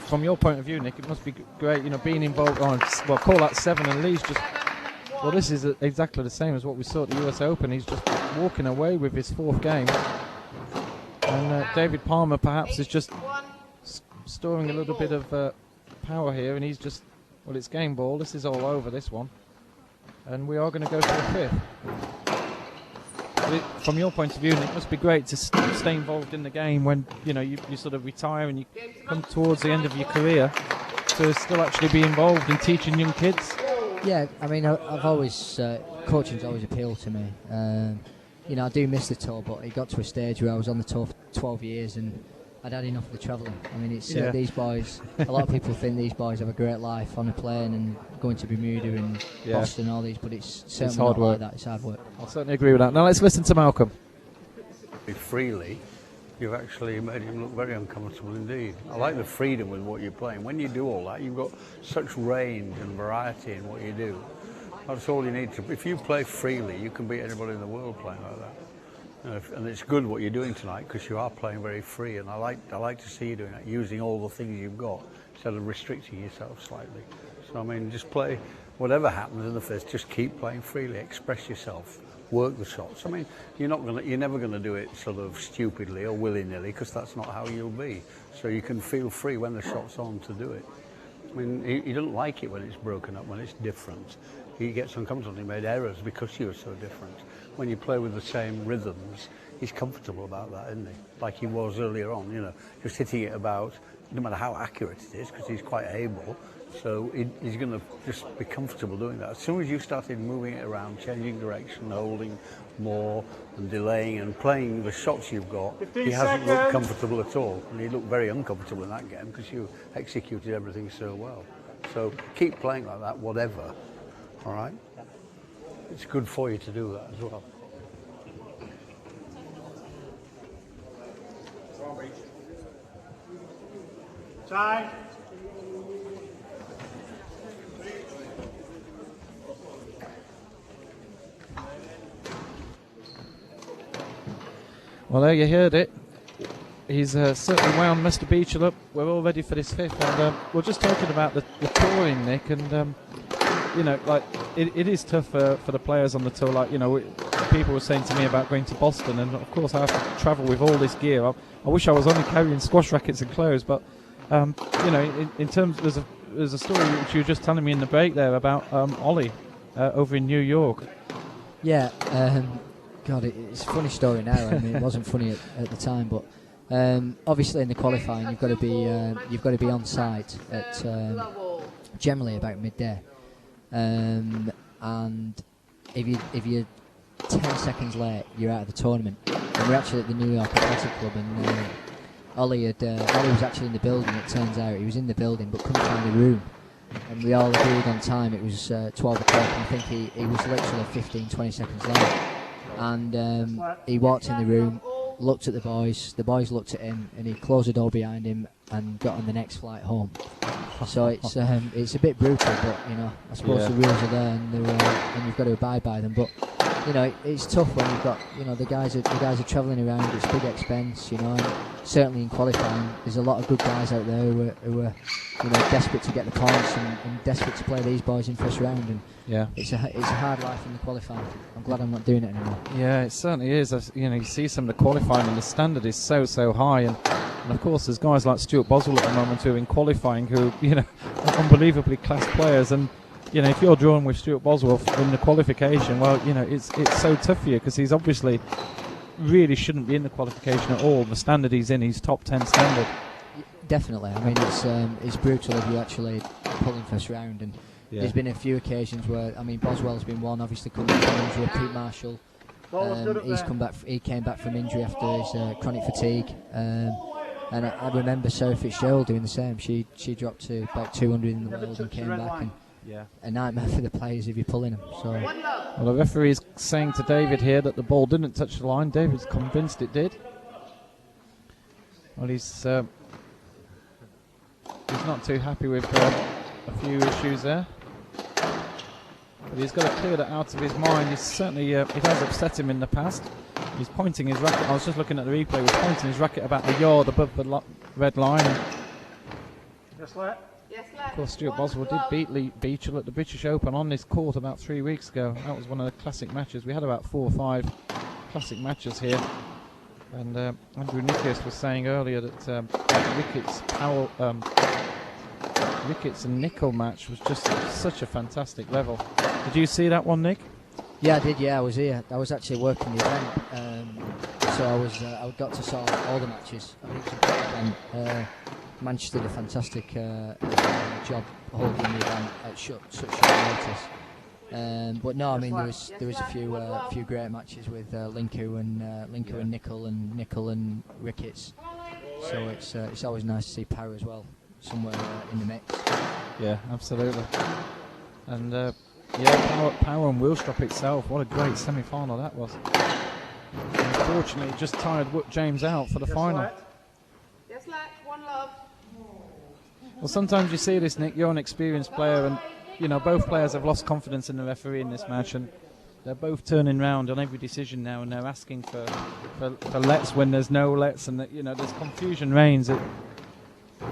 From your point of view, Nick, it must be great, being involved on, well, call that 7, and Lee's just, well, this is exactly the same as what we saw at the US Open. He's just walking away with his 4th game. And David Palmer perhaps is just storing a little bit of power here, and he's just, well, it's game ball. This is all over, this one. And we are going to go for the 5th. From your point of view, it must be great to stay involved in the game when you sort of retire and you come towards the end of your career, to still actually be involved in teaching young kids. Yeah, I mean, I've always coaching's always appealed to me. You know, I do miss the tour, but it got to a stage where I was on the tour for 12 years and I'd had enough of the travelling. I mean, it's these boys. A lot of people think these boys have a great life on a plane and going to Bermuda and Boston, all these, but it's certainly hard not work. like that. It's hard work. I'll certainly agree with that. Now let's listen to Malcolm. Freely, you've actually made him look very uncomfortable indeed. I like the freedom with what you're playing. When you do all that, you've got such range and variety in what you do. That's all you need to. If you play freely, you can beat anybody in the world playing like that. And it's good what you're doing tonight because you are playing very free, and I like to see you doing that, using all the things you've got instead of restricting yourself slightly. So I mean, just play whatever happens in the first. Just keep playing freely, express yourself, work the shots. I mean, you're never gonna do it sort of stupidly or willy-nilly because that's not how you'll be. So you can feel free when the shot's on to do it. I mean, he doesn't like it when it's broken up, when it's different. He gets uncomfortable. He made errors because you were so different. When you play with the same rhythms, he's comfortable about that, isn't he? Like he was earlier on, you know, just hitting it about, no matter how accurate it is, because he's quite able. So he's going to just be comfortable doing that. As soon as you started moving it around, changing direction, holding more and delaying and playing the shots you've got, he hasn't looked comfortable at all. And he looked very uncomfortable in that game because you executed everything so well. So keep playing like that, whatever. All right? It's good for you to do that as well. Time. Well, there you heard it. He's certainly wound Mr. Beachill up. We're all ready for this fifth, and we're just talking about the touring, Nick, and you know, like it is tough for the players on the tour. Like, you know, people were saying to me about going to Boston, and of course I have to travel with all this gear. I wish I was only carrying squash rackets and clothes, but you know, in terms, there's a story which you were just telling me in the break there about Ollie over in New York. Yeah, God, it's a funny story now. I mean, it wasn't funny at the time, but obviously in the qualifying you've got to be on site at generally about midday, and if you're 10 seconds late, you're out of the tournament. And we're actually at the New York Athletic Club, and Ollie was actually in the building. It turns out he was in the building but couldn't find the room, and we all agreed on time. It was 12 o'clock, and I think he was literally 15-20 seconds late. And he walked in the room, looked at the boys looked at him, and he closed the door behind him and got on the next flight home. So it's a bit brutal, but you know, I suppose the rules are there, and you've got to abide by them. But you know, it's tough when you've got, you know, the guys are travelling around. It's big expense, you know. And certainly in qualifying, there's a lot of good guys out there who are you know, desperate to get the points and desperate to play these boys in first round. And it's a hard life in the qualifying. I'm glad I'm not doing it anymore. Yeah, it certainly is. You know, you see some of the qualifying, and the standard is so high, and of course there's guys like Stuart Boswell at the moment who are in qualifying who, you know, are unbelievably class players. And you know, if you're drawing with Stuart Boswell in the qualification, well, you know, it's so tough for you because he's obviously really shouldn't be in the qualification at all. The standard he's in, he's top 10 standard. Definitely. I mean, it's brutal if you actually pull in first round, and there's been a few occasions where, I mean, Boswell's been one, obviously coming from injury. Pete Marshall, he came back from injury after his chronic fatigue, and I remember Sarah Fitzgerald doing the same. She dropped to about 200 in the world and came back, and a nightmare for the players if you're pulling them. So, well, the referee is saying to David here that the ball didn't touch the line. David's convinced it did. Well, he's not too happy with a few issues there, but he's got to clear that out of his mind. He's certainly it has upset him in the past. He's pointing his racket. I was just looking at the replay. He's pointing his racket about a yard above the red line. Of course, Stuart Boswell did beat Lee Beachill at the British Open on this court about 3 weeks ago. That was one of the classic matches. We had about 4 or 5 classic matches here. And Andrew Nikias was saying earlier that Ricketts and Nicol match was just such a fantastic level. Did you see that one, Nick? Yeah, I did. Yeah, I was here. I was actually working the event, so I got to saw all the matches. I mean, it was a great event. Manchester did a fantastic job holding the event at such short notice. But no, I mean there was a few great matches with Linku and Nickel and Ricketts. So it's always nice to see Power as well somewhere in the mix. Yeah, absolutely. And Power and Wilstrop itself, what a great semi-final that was. Unfortunately, it just tired James out for the final. Yes, lad. One love. Well, sometimes you see this, Nick. You're an experienced player, and you know both players have lost confidence in the referee in this match, and they're both turning round on every decision now, and they're asking for lets when there's no lets, and there's confusion reigns.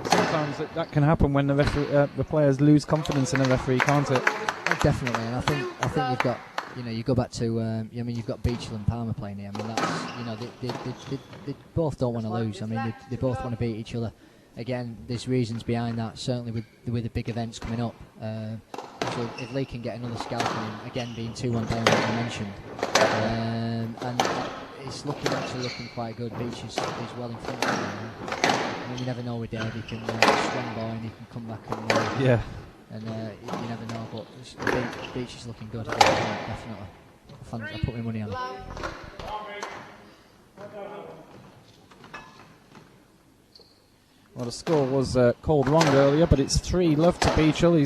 Sometimes that can happen when the players lose confidence in the referee, can't it? Definitely, and I think you've got. You go back to. You've got Beachill and Palmer playing here. I mean, that's. They both don't want to lose. I mean, they both want to beat each other. Again, there's reasons behind that. Certainly with the big events coming up. So if Lee can get another scalping, again being 2-1 down, like you mentioned, and it's looking quite good. Beach is well in front of him. I mean, you never know with Dave. He can strong boy and he can come back and And you never know, but Beach is looking good. Definitely. I put my money on it. Well, the score was called wrong earlier, but it's 3-love to Beachill.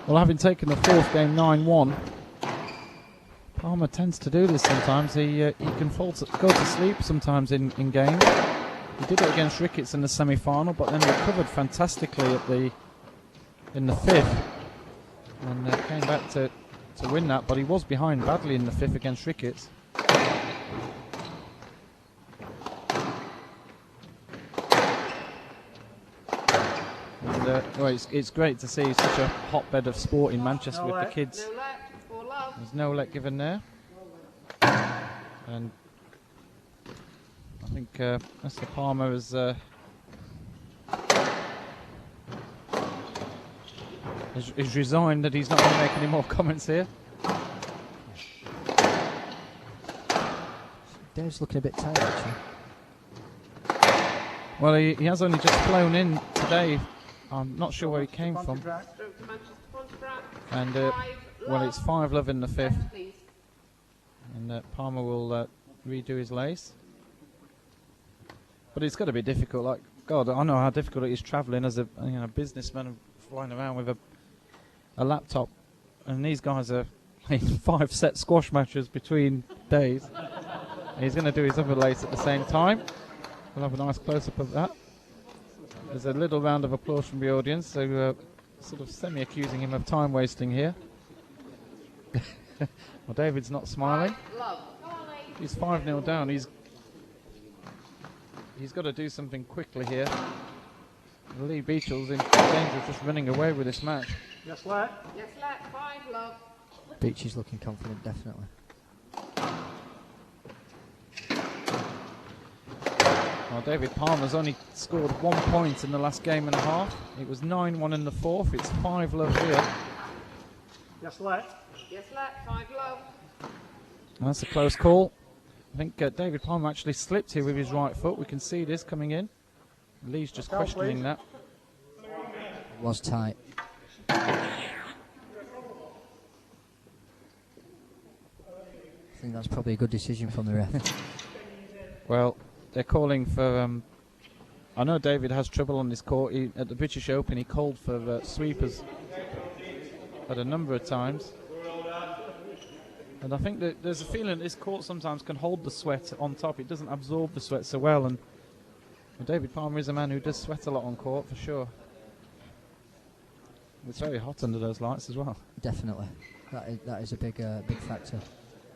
Having taken the fourth game 9-1. Palmer tends to do this sometimes. He can go to sleep sometimes in games. He did it against Ricketts in the semi-final, but then recovered fantastically in the fifth, and came back to win that. But he was behind badly in the fifth against Ricketts. And it's great to see such a hotbed of sport in Manchester with the kids. There's no let given there, and I think Mr. Palmer is resigned that he's not going to make any more comments here. Dave's looking a bit tired, actually. Well, he has only just flown in today. I'm not sure where he came from. And it's 5-love in the fifth. And Palmer will redo his lace. But it's got to be difficult. Like God, I know how difficult it is travelling as a businessman and flying around with a laptop. And these guys are playing 5-set squash matches between days. He's going to do his other lace at the same time. We'll have a nice close-up of that. There's a little round of applause from the audience, so sort of semi-accusing him of time wasting here. Well, David's not smiling. He's 5-0 down. He's got to do something quickly here. Lee Beachill's in danger of just running away with this match. Yes, Let. Yes, Let. 5-love. Beach is looking confident, definitely. Well, David Palmer's only scored 1 point in the last game and a half. It was 9-1 in the fourth. It's 5-love here. Yes, Let. Yes, Let. 5-love. That's a close call. I think David Palmer actually slipped here with his right foot. We can see this coming in. Lee's just questioning that. It was tight. I think that's probably a good decision from the ref. Well, they're calling for... I know David has trouble on this court. At the British Open, he called for sweepers at a number of times. And I think that there's a feeling this court sometimes can hold the sweat on top. It doesn't absorb the sweat so well. And David Palmer is a man who does sweat a lot on court, for sure. It's very hot under those lights as well. Definitely. That is a big factor.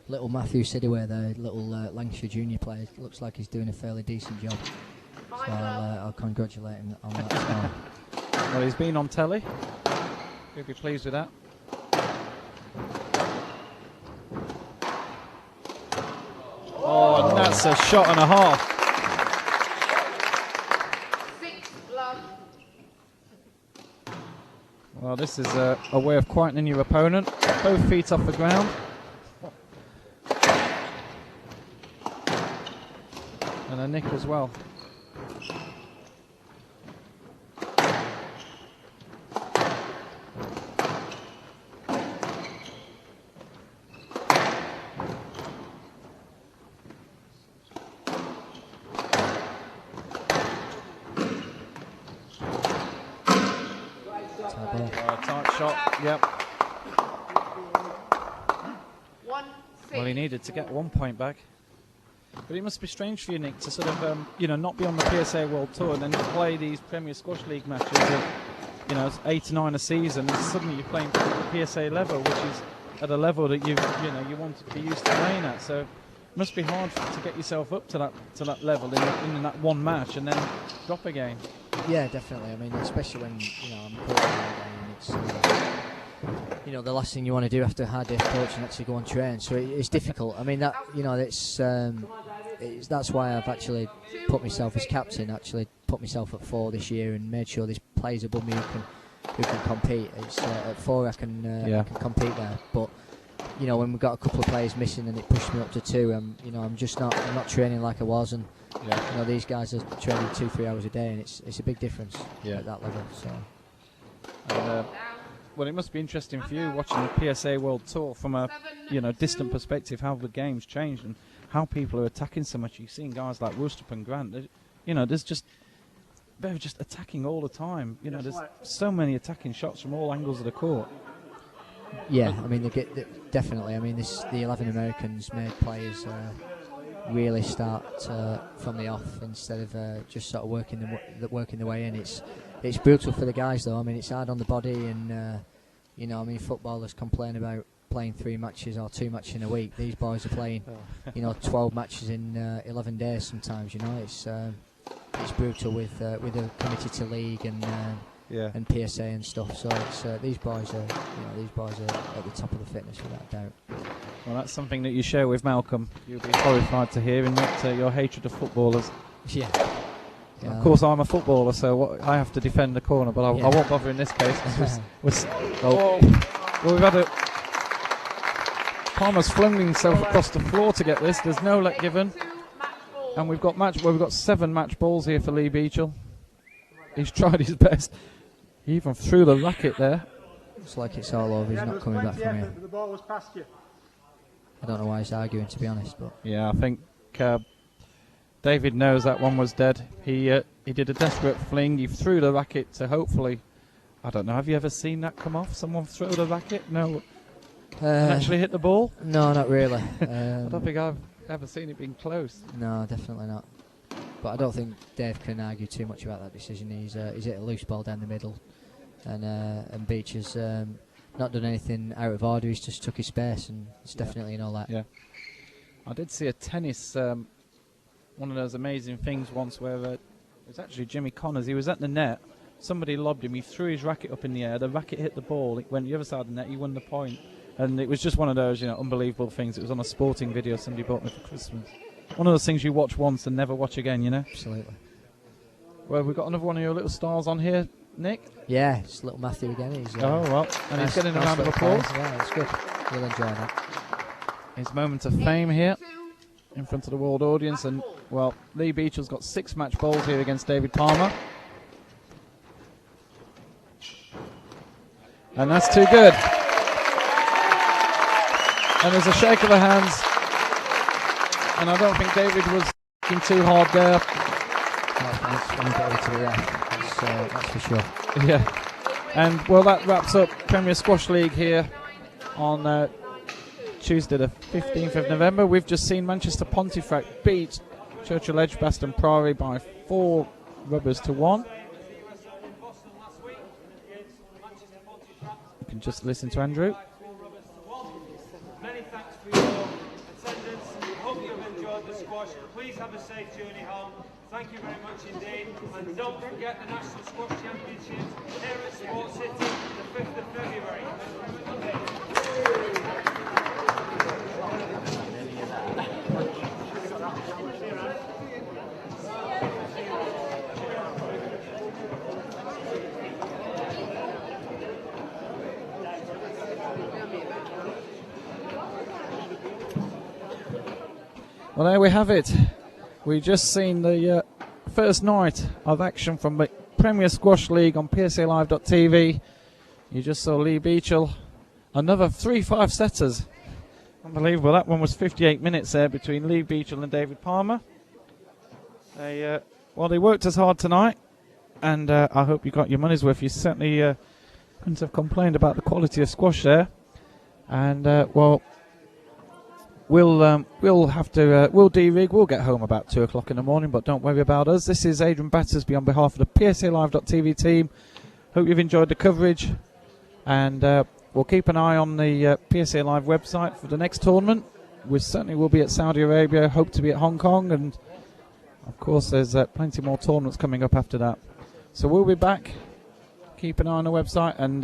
Little Matthew Sidaway there, little Lancashire junior player, looks like he's doing a fairly decent job. So I'll congratulate him on that score. Well, he's been on telly. He'll be pleased with that. Oh, and that's a shot and a half. 6-love. Well, this is a way of quietening your opponent. Both feet off the ground. And a nick as well. shot. Yep. 1-6. Well, he needed to get 1 point back. But it must be strange for you, Nick, to sort of, not be on the PSA World Tour and then play these Premier Squash League matches of, 8 to 9 a season, and suddenly you're playing at the PSA level, which is at a level that you want to be used to playing at. So it must be hard to get yourself up to that level in that one match and then drop again. Yeah, definitely. I mean, especially when I'm coaching again, it's the last thing you want to do after a hard day of coaching actually go on train. So it's difficult. I mean that's why I've actually put myself as captain. Actually put myself at 4 this year and made sure there's players above me who can compete. It's at 4 I can compete there. But when we've got a couple of players missing and it pushed me up to 2, I'm not training like I was, and these guys are training 2-3 hours a day, and it's a big difference at that level. So. And, well, it must be interesting for you watching the PSA World Tour from a distant perspective, how the game's changed and how people are attacking so much. You've seen guys like Woodstrup and Grant. They're just attacking all the time. There's so many attacking shots from all angles of the court. Yeah, I mean, definitely. I mean, the 11 Americans made players really start from the off instead of just sort of working the way in. It's brutal for the guys, though. I mean, it's hard on the body, and footballers complain about playing 3 matches or 2 matches in a week. These boys are playing, 12 matches in 11 days sometimes. It's brutal with the committee to league and PSA and stuff. So these boys are at the top of the fitness without doubt. Well, that's something that you share with Malcolm. You'll be horrified to hear, in that your hatred of footballers. Yeah. Of course, I'm a footballer, so I have to defend the corner, but I won't bother in this case. We've had Palmer's flung himself across the floor to get this. There's no let given, and we've got 7 match balls here for Lee Beachill. He's tried his best. He even threw the racket there. Looks like it's all over. He's not coming back from here. The ball was past you. I don't know why he's arguing, to be honest, but yeah, I think David knows that one was dead. He did a desperate fling. He threw the racket to hopefully, I don't know, have you ever seen that come off? Someone throw the racket? No. And actually hit the ball? No, not really. I don't think I've ever seen it being close. No, definitely not. But I don't think Dave can argue too much about that decision. He's hit a loose ball down the middle, and Beach has not done anything out of order. He's just took his space, and it's definitely all that. Yeah. I did see a tennis, one of those amazing things once where it was actually Jimmy Connors. He was at the net. Somebody lobbed him. He threw his racket up in the air. The racket hit the ball. It went the other side of the net. He won the point. And it was just one of those, unbelievable things. It was on a sporting video somebody bought me for Christmas. One of those things you watch once and never watch again, Absolutely. Well, we've got another one of your little stars on here, Nick. Yeah, it's little Matthew again. He's, and he's getting a round of applause. Yeah, it's good. We'll enjoy that. His moment of fame here in front of the world audience. And, well, Lee Beachill's got 6 match balls here against David Palmer. And that's too good. And there's a shake of the hands. And I don't think David was working too hard there. That's for sure. Yeah. And, well, that wraps up Premier Squash League here on Tuesday the 15th of November. We've just seen Manchester Pontefract beat Churchill Edgbaston Priory by 4 rubbers to 1. You can just listen to Andrew. Many thanks for your attendance. Hope you've enjoyed the squash. Please have a safe journey home. Thank you very much indeed. And don't forget the National Squash Championships here at Sports City, the 5th of February. Well, there we have it. We've just seen the first night of action from the Premier Squash League on PSALive.tv. You just saw Lee Beachill. Another 3 5-setters. Unbelievable. That one was 58 minutes there between Lee Beachill and David Palmer. They worked as hard tonight, and I hope you got your money's worth. You certainly Parents have complained about the quality of squash there, and well, we'll have to we'll de-rig. We'll get home about 2 o'clock in the morning, but don't worry about us. This is Adrian Battersby on behalf of the PSALive.tv team. Hope you've enjoyed the coverage, and we'll keep an eye on the PSA Live website for the next tournament. We certainly will be at Saudi Arabia, hope to be at Hong Kong, and of course there's plenty more tournaments coming up after that. So we'll be back. Keep an eye on the website and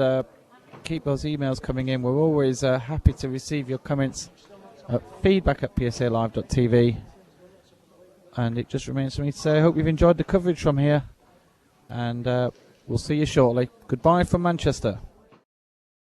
keep those emails coming in. We're always happy to receive your comments at feedback@psalive.tv. And it just remains for me to say I hope you've enjoyed the coverage from here, and we'll see you shortly. Goodbye from Manchester.